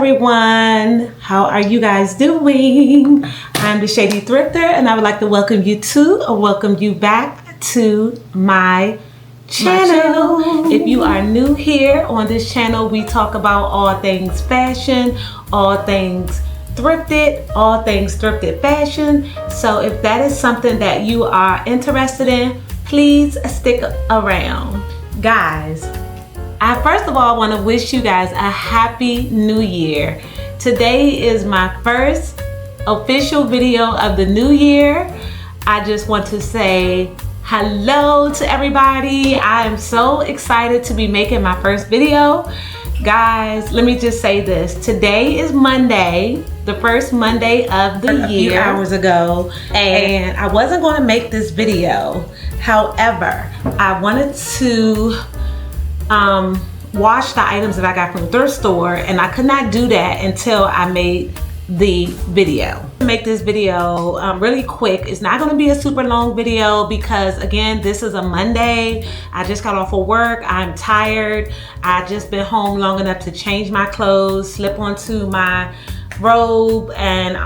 everyone, how are you guys doing? I'm the Shady Thrifter and I would like to welcome you back to my channel. If you are new here on this channel, we talk about all things fashion, all things thrifted, all things thrifted fashion. So if that is something that you are interested in, please stick around. Guys, I first of all want to wish you guys a happy new year. Today is my first official video of the new year. I just want to say hello to everybody. I am so excited to be making my first video. Guys, let me just say this. Today is Monday, the first Monday of the year. A few hours ago, and I wasn't going to make this video. However, I wanted to wash the items that I got from the thrift store, and I could not do that until I made the video. To make this video really quick. It's not going to be a super long video because again, this is a Monday. I just got off of work. I'm tired. I just been home long enough to change my clothes, slip onto my robe, and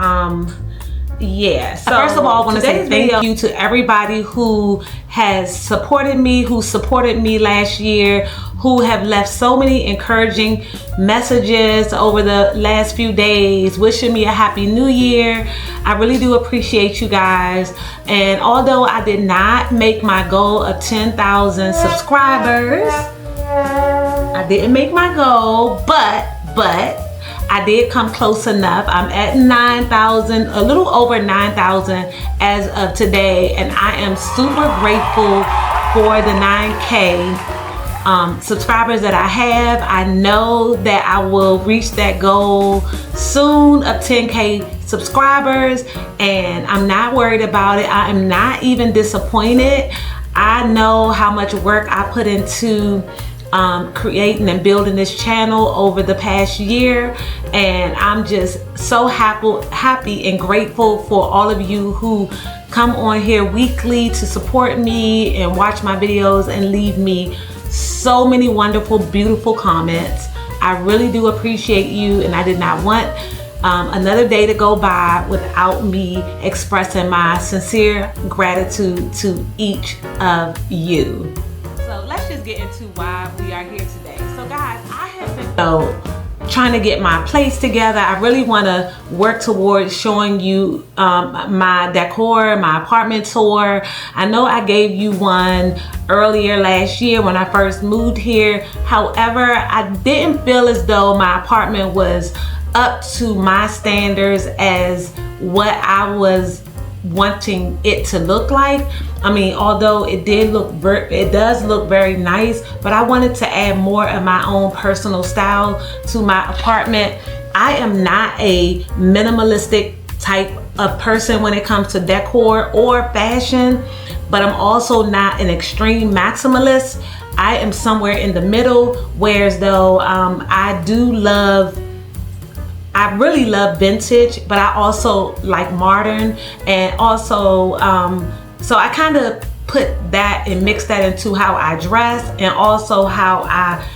yeah. So first of all, I want to say thank you to everybody who has supported me, who supported me last year, who have left so many encouraging messages over the last few days, wishing me a happy new year. I really do appreciate you guys. And although I did not make my goal of 10,000 subscribers, I didn't make my goal, but I did come close enough. I'm at 9,000, a little over 9,000 as of today, and I am super grateful for the 9K subscribers that I have. I know that I will reach that goal soon of 10K subscribers, and I'm not worried about it. I am not even disappointed. I know how much work I put into creating and building this channel over the past year, and I'm just so happy and grateful for all of you who come on here weekly to support me and watch my videos and leave me so many wonderful, beautiful comments. I really do appreciate you, and I did not want another day to go by without me expressing my sincere gratitude to each of you. So let's just get into why we are here today. So guys, I have been trying to get my place together. I really want to work towards showing you my decor, my apartment tour. I know I gave you one earlier last year when I first moved here. However, I didn't feel as though my apartment was up to my standards as what I was wanting it to look like. I mean, although it does look very nice, but I wanted to add more of my own personal style to my apartment. I am not a minimalistic type of person when it comes to decor or fashion, but I'm also not an extreme maximalist. I am somewhere in the middle, whereas though I really love vintage, but I also like modern, and also so I kind of put that and mix that into how I dress and also how I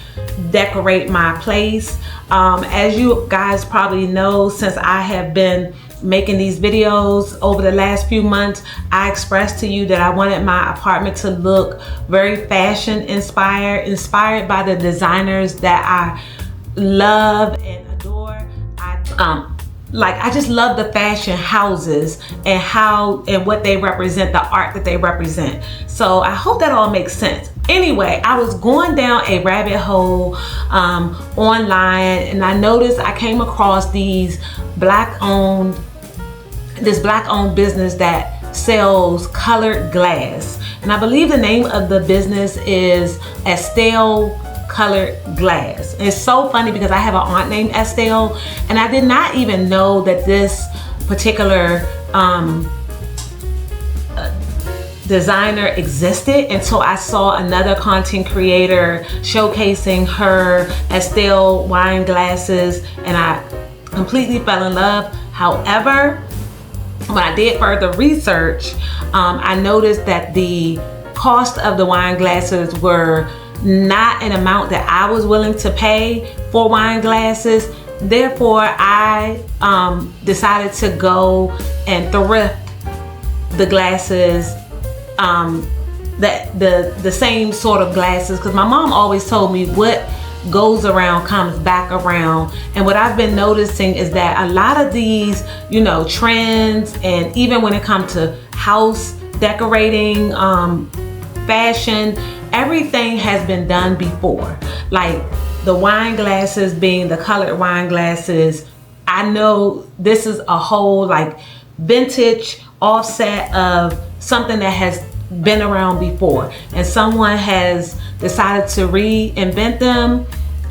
decorate my place. As you guys probably know, since I have been making these videos over the last few months, I expressed to you that I wanted my apartment to look very fashion inspired by the designers that I love and adore. I just love the fashion houses and what they represent, the art that they represent. So I hope that all makes sense. Anyway, I was going down a rabbit hole online, and I noticed I came across this black-owned business that sells colored glass, and I believe the name of the business is Estelle-inspired Glass. And it's so funny because I have an aunt named Estelle, and I did not even know that this particular designer existed until I saw another content creator showcasing her Estelle wine glasses, and I completely fell in love. However, when I did further research, I noticed that the cost of the wine glasses were not an amount that I was willing to pay for wine glasses. therefore I decided to go and thrift the glasses, the same sort of glasses, because my mom always told me what goes around comes back around. And what I've been noticing is that a lot of these, you know, trends, and even when it comes to house decorating, fashion, everything has been done before. Like the wine glasses being the colored wine glasses, I know this is a whole like vintage offset of something that has been around before, and someone has decided to reinvent them,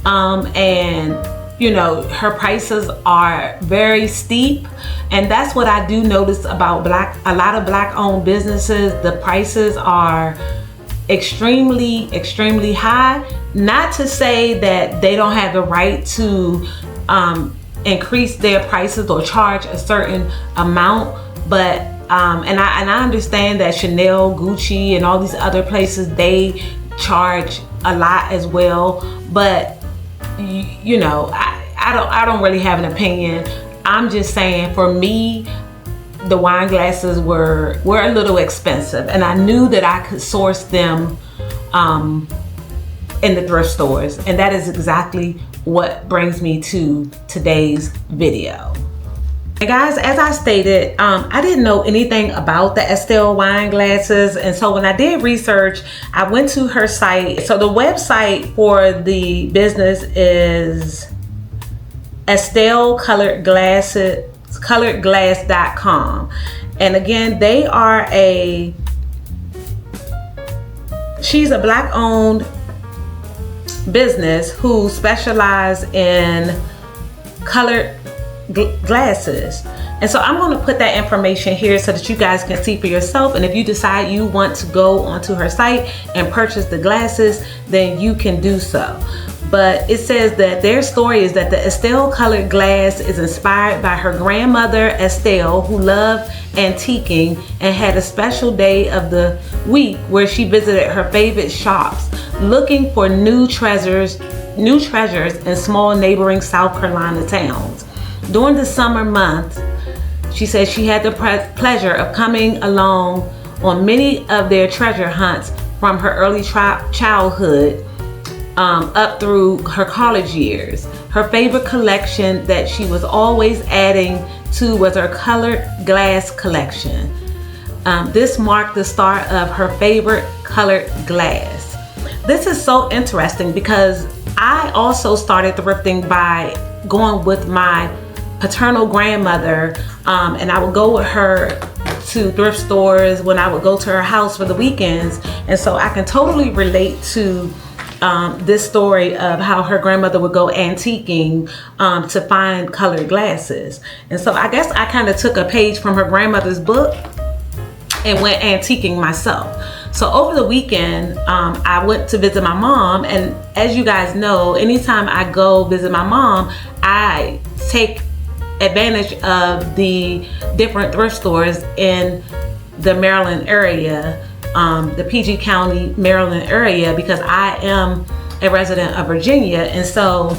and you know, her prices are very steep. And that's what I do notice about a lot of black owned businesses. The prices are extremely high. Not to say that they don't have the right to increase their prices or charge a certain amount, but and I understand that Chanel, Gucci, and all these other places, they charge a lot as well. But you know, I don't really have an opinion. I'm just saying, for me, the wine glasses were a little expensive, and I knew that I could source them in the thrift stores, and that is exactly what brings me to today's video. Hey guys, as I stated, I didn't know anything about the Estelle wine glasses, and so when I did research, I went to her site. So the website for the business is Estelle-inspired.com, and again, she's a black owned business who specialize in colored glasses. And so I'm going to put that information here so that you guys can see for yourself, and if you decide you want to go onto her site and purchase the glasses, then you can do so. But it says that their story is that the Estelle colored glass is inspired by her grandmother Estelle, who loved antiquing and had a special day of the week where she visited her favorite shops looking for new treasures in small neighboring South Carolina towns. During the summer months, she says she had the pleasure of coming along on many of their treasure hunts from her early childhood up through her college years. Her favorite collection that she was always adding to was her colored glass collection. This marked the start of her favorite colored glass. This is so interesting because I also started thrifting by going with my paternal grandmother, and I would go with her to thrift stores when I would go to her house for the weekends. And so I can totally relate to this story of how her grandmother would go antiquing to find colored glasses. And so I guess I kind of took a page from her grandmother's book and went antiquing myself. So over the weekend, I went to visit my mom, and as you guys know, anytime I go visit my mom, I take advantage of the different thrift stores in the Maryland area, the PG County, Maryland area, because I am a resident of Virginia. And so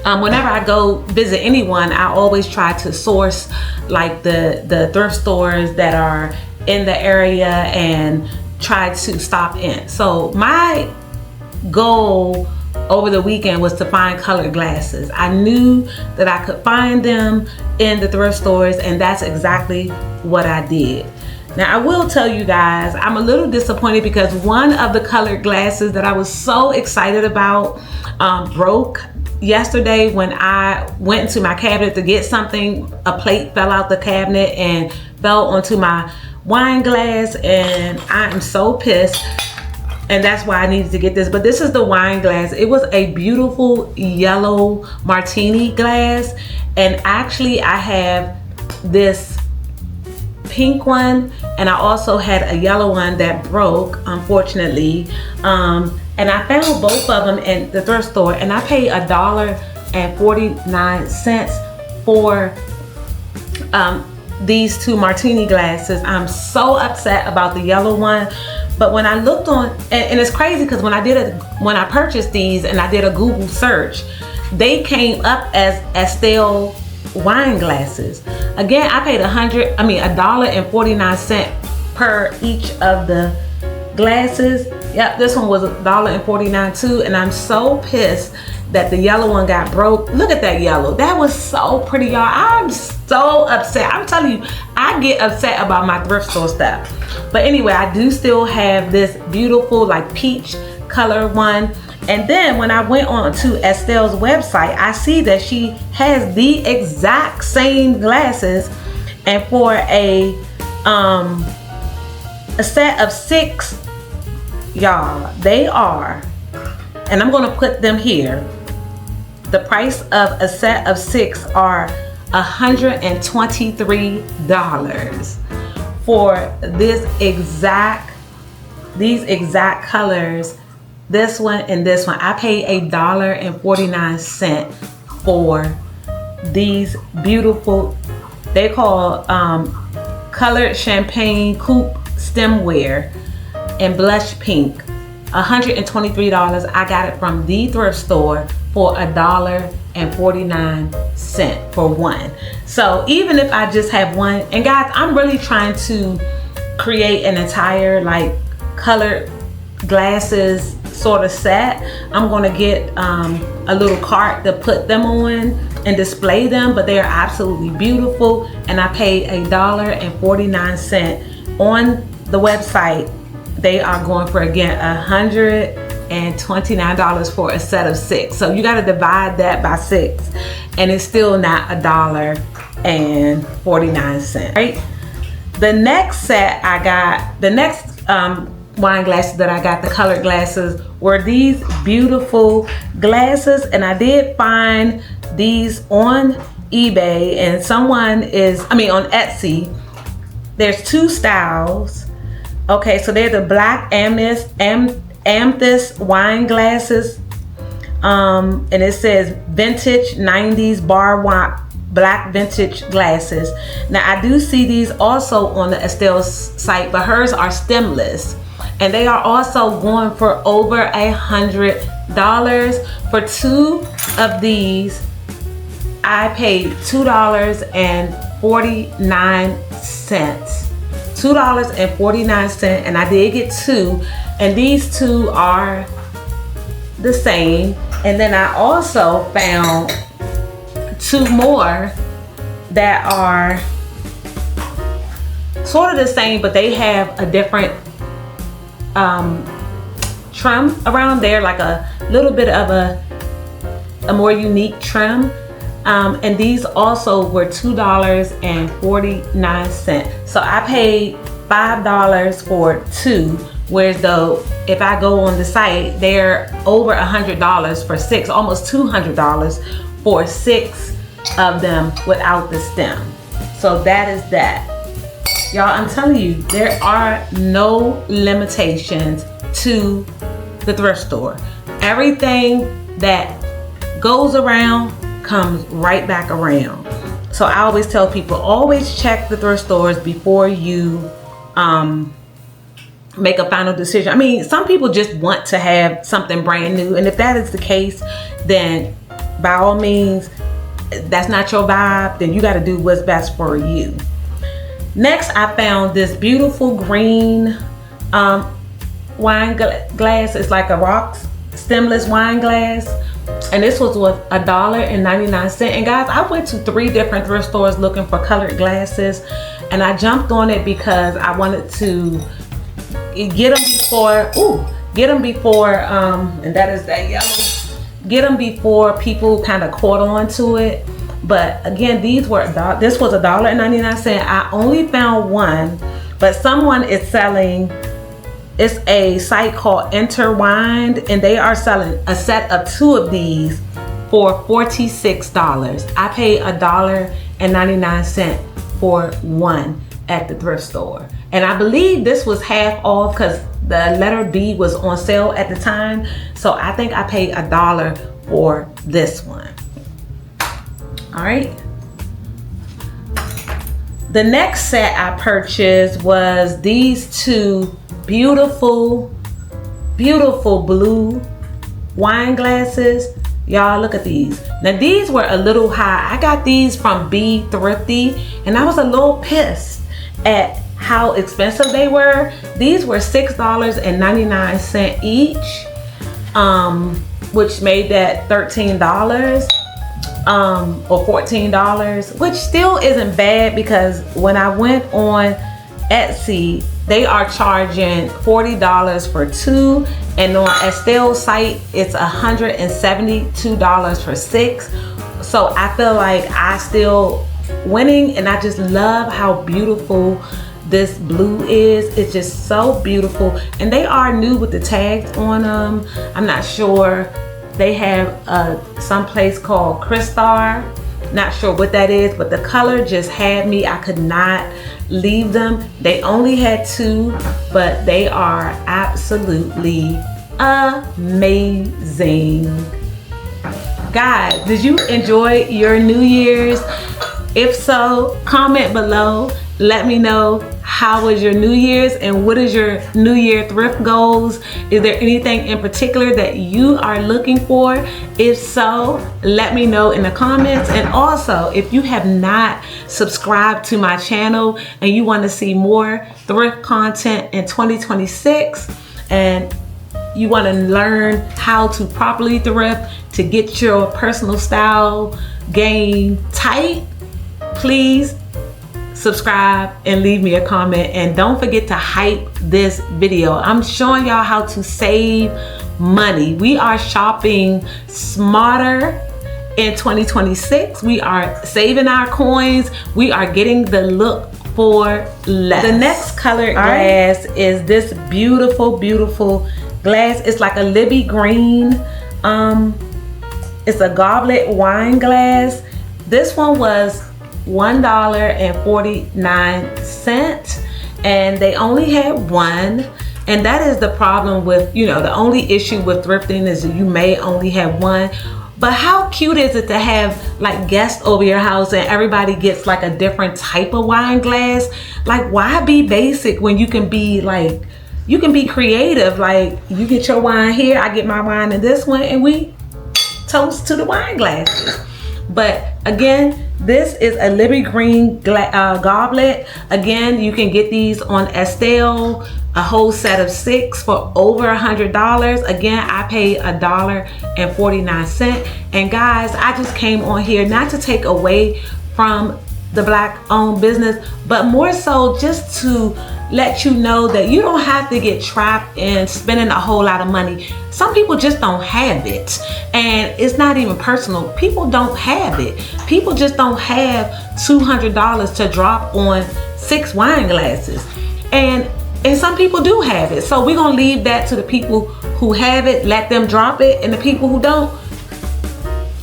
whenever I go visit anyone, I always try to source like the thrift stores that are in the area and try to stop in. So my goal over the weekend was to find colored glasses. I knew that I could find them in the thrift stores, and that's exactly what I did. Now I will tell you guys, I'm a little disappointed because one of the colored glasses that I was so excited about broke yesterday when I went into my cabinet to get something. A plate fell out the cabinet and fell onto my wine glass, and I am so pissed. And that's why I needed to get this. But this is the wine glass. It was a beautiful yellow martini glass. And actually I have this pink one, and I also had a yellow one that broke, unfortunately. And I found both of them in the thrift store, and I paid $1.49 for these two martini glasses. I'm so upset about the yellow one. But when I looked on, and it's crazy because when I purchased these and I did a Google search, they came up as Estelle wine glasses. Again, I paid $1.49 per each of the glasses. Yep, this one was $1.49 too, and I'm so pissed that the yellow one got broke. Look at that yellow. That was so pretty, y'all. I'm so upset. I'm telling you, I get upset about my thrift store stuff. But anyway, I do still have this beautiful like peach color one. And then when I went on to Estelle's website, I see that she has the exact same glasses, and for a set of 6, y'all, they are, and I'm gonna put them here, the price of a set of 6 are $123 for these exact colors, this one and this one. I paid $1.49 for these beautiful, they call colored champagne coupe stemware in blush pink. $123. I got it from the thrift store for $1.49 for one. So even if I just have one, and guys, I'm really trying to create an entire like colored glasses sort of set. I'm gonna get a little cart to put them on and display them, but they are absolutely beautiful, and I paid $1.49 on the website. They are going for, again, $129 for a set of 6. So you got to divide that by 6, and it's still not $1.49, right? The next set I got, the next wine glasses that I got, the colored glasses, were these beautiful glasses, and I did find these on eBay, and on Etsy. There's 2 styles. Okay, so they're the black amethyst wine glasses, and it says vintage 90s bar wine black vintage glasses. Now I do see these also on the Estelle's site, but hers are stemless, and they are also going for over $100. For 2 of these, I paid $2.49. $2.49, and I did get 2, and these 2 are the same. And then I also found 2 more that are sort of the same, but they have a different trim around there, like a little bit of a more unique trim. And these also were $2.49. So I paid $5 for 2, whereas though if I go on the site, they're over $100 for 6, almost $200 for 6 of them without the stem. So that is that. Y'all, I'm telling you, there are no limitations to the thrift store. Everything that goes around comes right back around. So I always tell people, always check the thrift stores before you make a final decision. I mean, some people just want to have something brand new, and if that is the case, then by all means, that's not your vibe, then you got to do what's best for you. Next, I found this beautiful green wine glass. It's like a rocks stemless wine glass, and this was worth $1.99. And guys, I went to 3 different thrift stores looking for colored glasses, and I jumped on it because I wanted to get them before, and that is that yellow. Get them before people kind of caught on to it. But again, this was $1.99. I only found one, but someone is selling. It's a site called Intertwined, and they are selling a set of 2 of these for $46. I paid $1.99 for one at the thrift store, and I believe this was half off because the letter B was on sale at the time. So I think I paid $1 for this one. All right. The next set I purchased was these 2 beautiful blue wine glasses. Y'all, look at these. Now these were a little high. I got these from Be Thrifty, and I was a little pissed at how expensive they were. These were $6.99 each, which made that $13 or $14, which still isn't bad, because when I went on Etsy, they are charging $40 for 2, and on Estelle's site it's $172 for 6. So I feel like I still winning, and I just love how beautiful this blue is. It's just so beautiful, and they are new with the tags on them. I'm not sure. They have some place called Crystar. Not sure what that is, but the color just had me. I could not leave them. They only had 2, but they are absolutely amazing. Guys, did you enjoy your New Year's? If so, comment below. Let me know, how was your New Year's, and what is your New Year thrift goals? Is there anything in particular that you are looking for? If so, let me know in the comments. And also, if you have not subscribed to my channel and you want to see more thrift content in 2026, and you want to learn how to properly thrift to get your personal style game tight, please subscribe and leave me a comment, and don't forget to hype this video. I'm showing y'all how to save money. We are shopping smarter in 2026. We are saving our coins. We are getting the look for less. The next colored glass is this beautiful glass. It's like a Libby green. It's a goblet wine glass. This one was $1.49, and they only had one. And that is the problem with, you know, the only issue with thrifting is that you may only have one. But how cute is it to have like guests over your house and everybody gets like a different type of wine glass? Like, why be basic when you can be like, you can be creative? Like, you get your wine here, I get my wine in this one, and we toast to the wine glasses. But again, this is a Libby green goblet. Again, you can get these on Estelle, a whole set of 6 for over $100. Again, I paid $1.49. And guys, I just came on here not to take away from the Black owned business, but more so just to let you know that you don't have to get trapped in spending a whole lot of money. Some people just don't have it, and it's not even personal. People don't have it. People just don't have $200 to drop on 6 wine glasses, and some people do have it. So we're gonna leave that to the people who have it. Let them drop it, and the people who don't,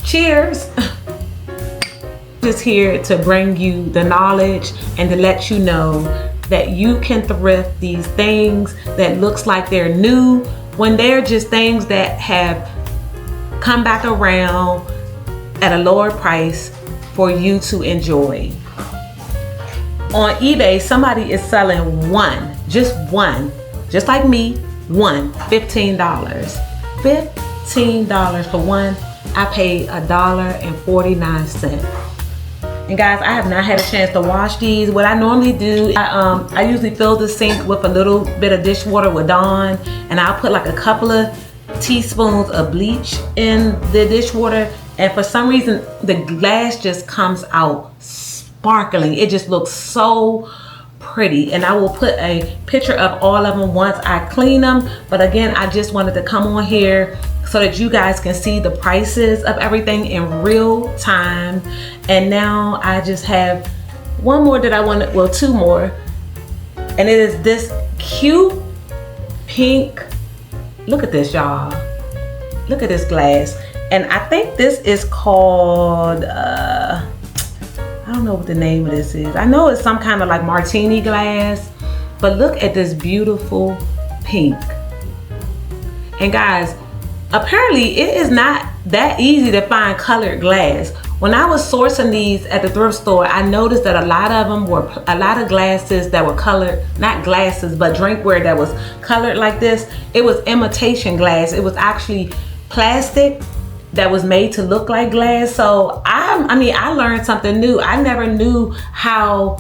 cheers. Just here to bring you the knowledge and to let you know that you can thrift these things that looks like they're new when they're just things that have come back around at a lower price for you to enjoy. On eBay, somebody is selling one, just like me, one, $15. $15 for one. I paid $1.49. And guys, I have not had a chance to wash these. What I normally do, I usually fill the sink with a little bit of dishwater with Dawn, and I'll put like a couple of teaspoons of bleach in the dishwater, and for some reason the glass just comes out sparkling. It just looks so pretty, and I will put a picture of all of them once I clean them. But again, I just wanted to come on here so that you guys can see the prices of everything in real time. And now I just have one more that I wanted, well, 2 more, and it is this cute pink. Look at this, y'all. Look at this glass. And I think this is called I don't know what the name of this is. I know it's some kind of like martini glass, but look at this beautiful pink. And guys, apparently it is not that easy to find colored glass. When I was sourcing these at the thrift store, I noticed that a lot of them were, a lot of glasses that were colored, not glasses, but drinkware that was colored like this, it was imitation glass. It was actually plastic, that was made to look like glass. So I mean, I learned something new. I never knew how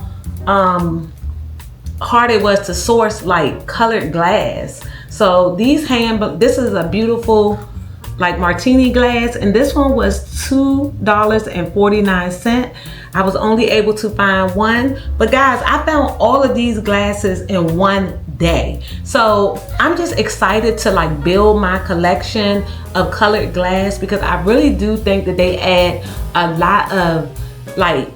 hard it was to source like colored glass. So these this is a beautiful like martini glass, and this one was $2.49. I was only able to find one, but guys, I found all of these glasses in one day. So I'm just excited to like build my collection of colored glass, because I really do think that they add a lot of like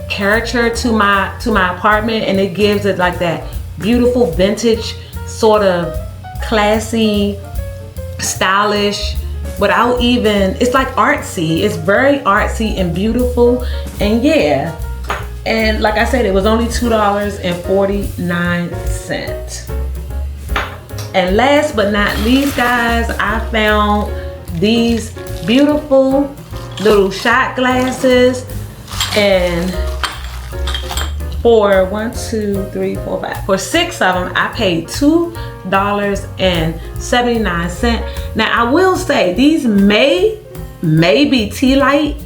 character to my apartment, and it gives it like that beautiful vintage sort of classy, stylish, without even, it's like artsy. It's very artsy and beautiful. And yeah, and like I said, it was only $2.49. And last but not least, guys, I found these beautiful little shot glasses, and for 1, 2, 3, 4, 5, for 6 of them, I paid $2.79. Now I will say these may be tea light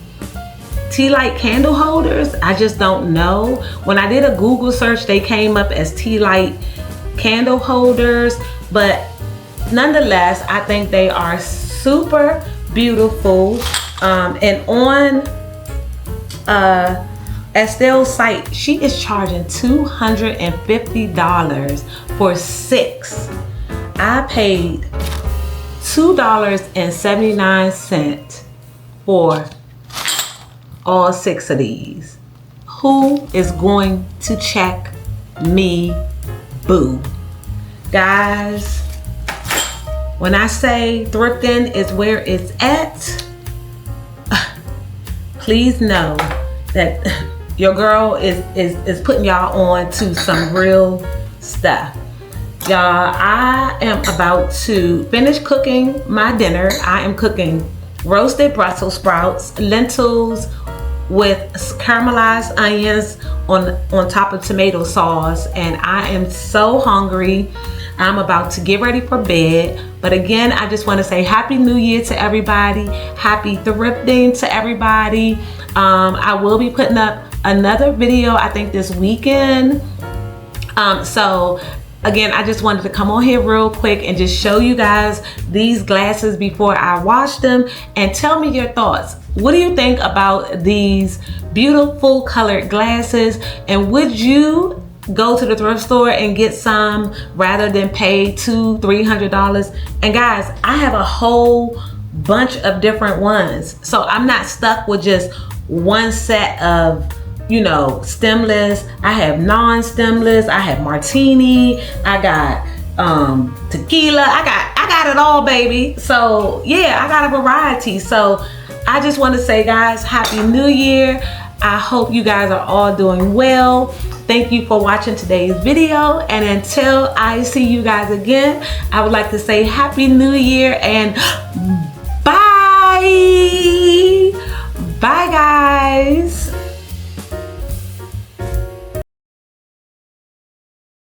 candle holders. I just don't know. When I did a Google search, they came up as tea light candle holders, but nonetheless, I think they are super beautiful. And on Estelle's site, she is charging $250 for 6. I paid $2.79 for all 6 of these. Who is going to check me, boo? Guys, when I say thrifting is where it's at, please know that your girl is putting y'all on to some real stuff. Y'all, I am about to finish cooking my dinner. I am cooking roasted Brussels sprouts, lentils with caramelized onions on top of tomato sauce, and I am so hungry. I'm about to get ready for bed. But again, I just want to say Happy New Year to everybody. Happy thrifting to everybody. I will be putting up another video, I think this weekend. So again, I just wanted to come on here real quick and just show you guys these glasses before I wash them, and tell me your thoughts. What do you think about these beautiful colored glasses? And would you go to the thrift store and get some rather than pay $200-300? And guys, I have a whole bunch of different ones, so I'm not stuck with just one set of, you know, stemless. I have non-stemless, I have martini, I got tequila, I got it all, baby. So yeah, I got a variety. So I just want to say, guys, Happy New Year. I hope you guys are all doing well. Thank you for watching today's video, and until I see you guys again, I would like to say Happy New Year and bye. Bye, guys.